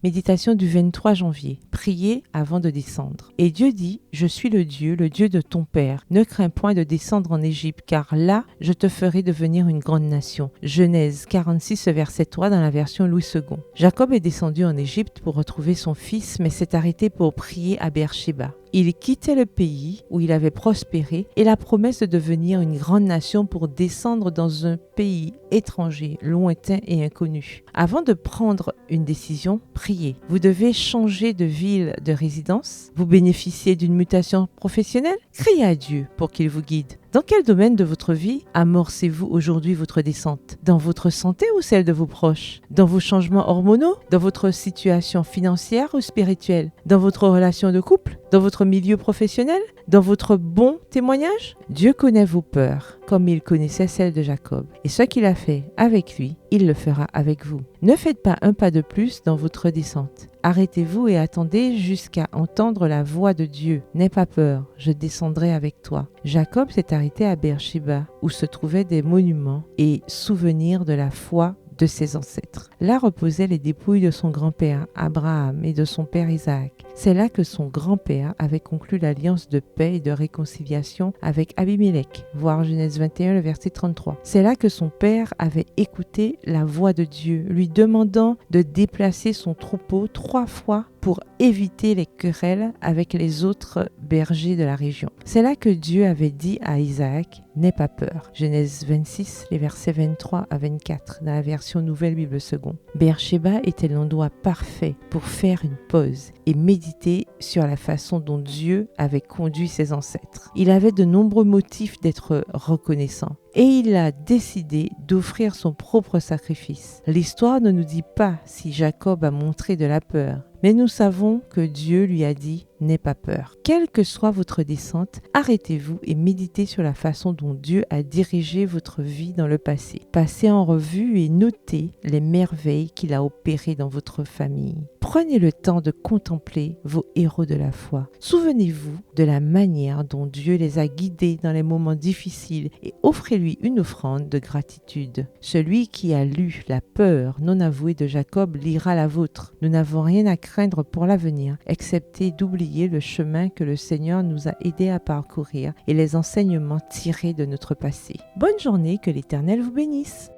Méditation du 23 janvier. Priez avant de descendre. Et Dieu dit, je suis le Dieu de ton Père. Ne crains point de descendre en Égypte, car là, je te ferai devenir une grande nation. Genèse 46, verset 3 dans la version Louis II. Jacob est descendu en Égypte pour retrouver son fils, mais s'est arrêté pour prier à Beersheba. Il quittait le pays où il avait prospéré et la promesse de devenir une grande nation pour descendre dans un pays étranger, lointain et inconnu. Avant de prendre une décision, priez. Vous devez changer de ville de résidence. Vous bénéficiez d'une mutation professionnelle. Criez à Dieu pour qu'il vous guide. Dans quel domaine de votre vie amorcez-vous aujourd'hui votre descente? Dans votre santé ou celle de vos proches? Dans vos changements hormonaux? Dans votre situation financière ou spirituelle? Dans votre relation de couple? Dans votre milieu professionnel? Dans votre bon témoignage? Dieu connaît vos peurs comme il connaissait celles de Jacob. Et ce qu'il a fait avec lui, il le fera avec vous. Ne faites pas un pas de plus dans votre descente. Arrêtez-vous et attendez jusqu'à entendre la voix de Dieu. N'aie pas peur, je descendrai avec toi. Jacob s'est arrêté à Beersheba, où se trouvaient des monuments et souvenirs de la foi de ses ancêtres. Là reposaient les dépouilles de son grand-père Abraham et de son père Isaac. C'est là que son grand-père avait conclu l'alliance de paix et de réconciliation avec Abimelech, voir Genèse 21, le verset 33. C'est là que son père avait écouté la voix de Dieu, lui demandant de déplacer son troupeau 3 fois pour éviter les querelles avec les autres bergers de la région. C'est là que Dieu avait dit à Isaac, « N'aie pas peur ». Genèse 26, les versets 23 à 24, dans la version Nouvelle Bible Seconde. Beersheba était l'endroit parfait pour faire une pause et méditer sur la façon dont Dieu avait conduit ses ancêtres. Il avait de nombreux motifs d'être reconnaissant. Et il a décidé d'offrir son propre sacrifice. L'histoire ne nous dit pas si Jacob a montré de la peur, mais nous savons que Dieu lui a dit « N'aie pas peur ». Quelle que soit votre descente, arrêtez-vous et méditez sur la façon dont Dieu a dirigé votre vie dans le passé. Passez en revue et notez les merveilles qu'il a opérées dans votre famille. Prenez le temps de contempler vos héros de la foi. Souvenez-vous de la manière dont Dieu les a guidés dans les moments difficiles et offrez-lui une offrande de gratitude. Celui qui a lu la peur non avouée de Jacob lira la vôtre. Nous n'avons rien à craindre pour l'avenir, excepté d'oublier le chemin que le Seigneur nous a aidés à parcourir et les enseignements tirés de notre passé. Bonne journée, que l'Éternel vous bénisse.